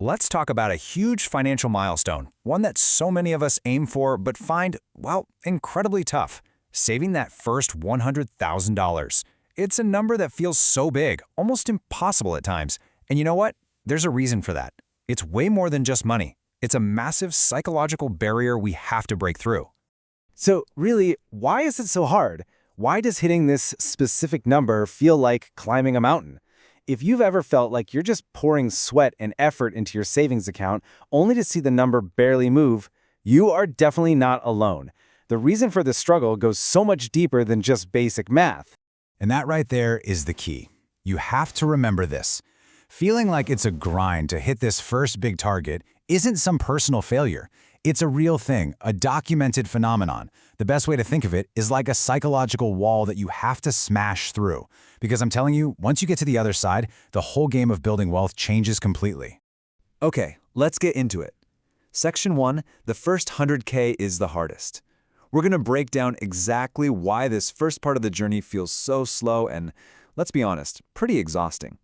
Let's talk about a huge financial milestone, one that so many of us aim for but find, well, incredibly tough. Saving that first $100,000. It's a number that feels so big, almost impossible at times. And you know what? There's a reason for that. It's way more than just money. It's a massive psychological barrier we have to break through. So really, why is it so hard? Why does hitting this specific number feel like climbing a mountain? If you've ever felt like you're just pouring sweat and effort into your savings account only to see the number barely move, you are definitely not alone. The reason for this struggle goes so much deeper than just basic math. And that right there is the key. You have to remember this. Feeling like it's a grind to hit this first big target isn't some personal failure. It's a real thing, a documented phenomenon. The best way to think of it is like a psychological wall that you have to smash through. Because I'm telling you, once you get to the other side, the whole game of building wealth changes completely. Okay, let's get into it. Section 1, the first 100K is the hardest. We're going to break down exactly why this first part of the journey feels so slow and, let's be honest, pretty exhausting.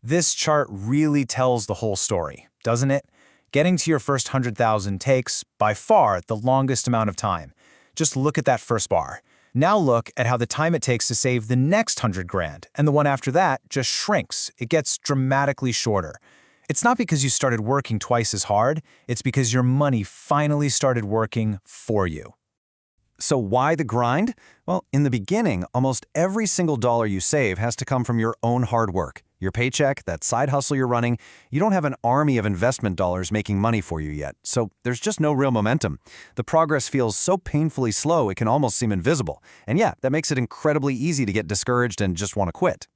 This chart really tells the whole story, doesn't it? Getting to your first 100,000 takes, by far, the longest amount of time. Just look at that first bar. Now look at how the time it takes to save the next 100 grand, and the one after that just shrinks. It gets dramatically shorter. It's not because you started working twice as hard, it's because your money finally started working for you. So why the grind? Well, in the beginning, almost every single dollar you save has to come from your own hard work. Your paycheck, that side hustle you're running, you don't have an army of investment dollars making money for you yet, so there's just no real momentum. The progress feels so painfully slow it can almost seem invisible. And yeah, that makes it incredibly easy to get discouraged and just want to quit.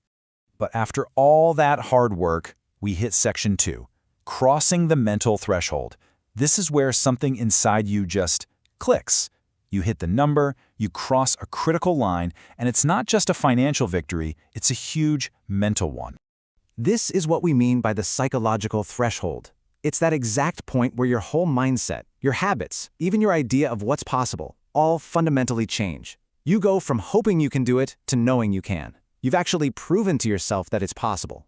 But after all that hard work, we hit section 2, crossing the mental threshold. This is where something inside you just clicks. You hit the number, you cross a critical line, and it's not just a financial victory, it's a huge mental one. This is what we mean by the psychological threshold. It's that exact point where your whole mindset, your habits, even your idea of what's possible, all fundamentally change. You go from hoping you can do it to knowing you can. You've actually proven to yourself that it's possible.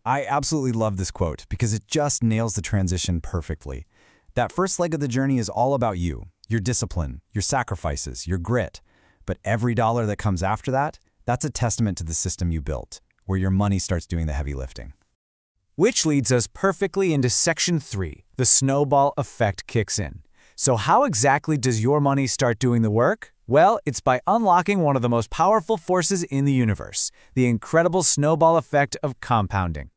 I absolutely love this quote because it just nails the transition perfectly. That first leg of the journey is all about you, your discipline, your sacrifices, your grit. But every dollar that comes after that, that's a testament to the system you built, where your money starts doing the heavy lifting. Which leads us perfectly into section 3. The snowball effect kicks in. So how exactly does your money start doing the work? Well, it's by unlocking one of the most powerful forces in the universe, the incredible snowball effect of compounding.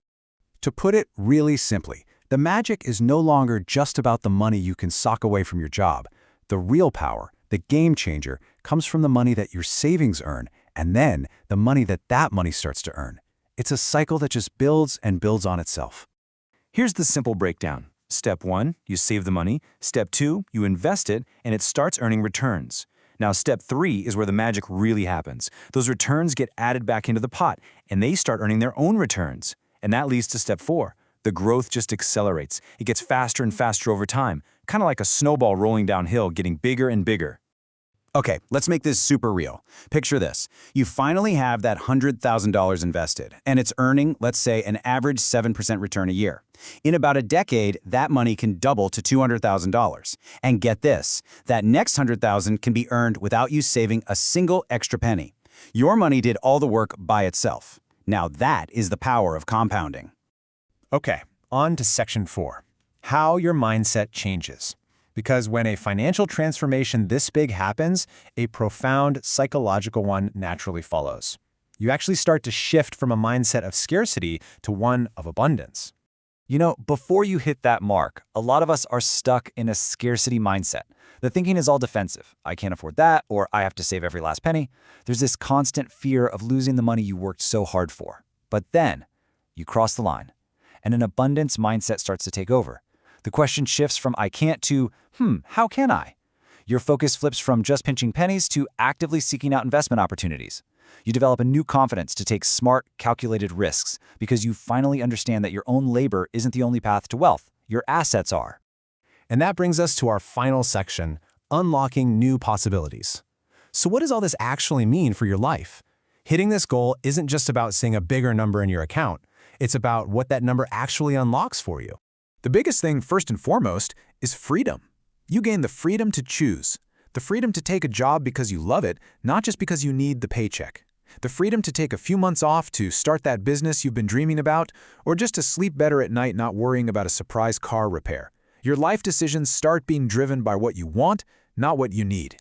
To put it really simply, the magic is no longer just about the money you can sock away from your job. The real power, the game changer, comes from the money that your savings earn, and then the money that money starts to earn. It's a cycle that just builds and builds on itself. Here's the simple breakdown. Step 1, you save the money. Step 2, you invest it, and it starts earning returns. Now, step 3 is where the magic really happens. Those returns get added back into the pot, and they start earning their own returns. And that leads to step 4. The growth just accelerates. It gets faster and faster over time, kind of like a snowball rolling downhill, getting bigger and bigger. Okay, let's make this super real. Picture this. You finally have that $100,000 invested, and it's earning, let's say, an average 7% return a year. In about a decade, that money can double to $200,000. And get this, that next $100,000 can be earned without you saving a single extra penny. Your money did all the work by itself. Now that is the power of compounding. Okay, on to section 4, how your mindset changes. Because when a financial transformation this big happens, a profound psychological one naturally follows. You actually start to shift from a mindset of scarcity to one of abundance. You know, before you hit that mark, a lot of us are stuck in a scarcity mindset. The thinking is all defensive. I can't afford that, or I have to save every last penny. There's this constant fear of losing the money you worked so hard for. But then, you cross the line, and an abundance mindset starts to take over. The question shifts from I can't to, how can I? Your focus flips from just pinching pennies to actively seeking out investment opportunities. You develop a new confidence to take smart, calculated risks because you finally understand that your own labor isn't the only path to wealth. Your assets are. And that brings us to our final section, unlocking new possibilities. So what does all this actually mean for your life? Hitting this goal isn't just about seeing a bigger number in your account. It's about what that number actually unlocks for you. The biggest thing, first and foremost, is freedom. You gain the freedom to choose. The freedom to take a job because you love it, not just because you need the paycheck. The freedom to take a few months off to start that business you've been dreaming about, or just to sleep better at night not worrying about a surprise car repair. Your life decisions start being driven by what you want, not what you need.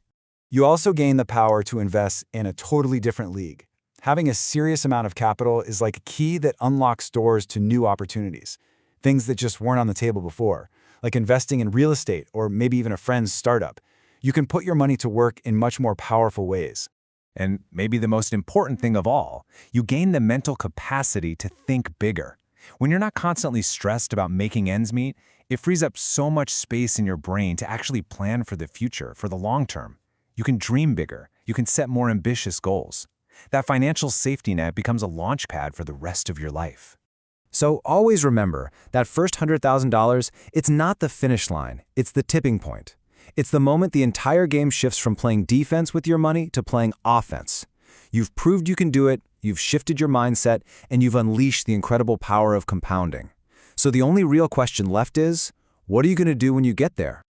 You also gain the power to invest in a totally different league. Having a serious amount of capital is like a key that unlocks doors to new opportunities, things that just weren't on the table before, like investing in real estate or maybe even a friend's startup. You can put your money to work in much more powerful ways. And maybe the most important thing of all, you gain the mental capacity to think bigger. When you're not constantly stressed about making ends meet, it frees up so much space in your brain to actually plan for the future, for the long term. You can dream bigger. You can set more ambitious goals. That financial safety net becomes a launch pad for the rest of your life. So always remember, that first $100,000, it's not the finish line, it's the tipping point. It's the moment the entire game shifts from playing defense with your money to playing offense. You've proved you can do it, you've shifted your mindset, and you've unleashed the incredible power of compounding. So the only real question left is, what are you going to do when you get there?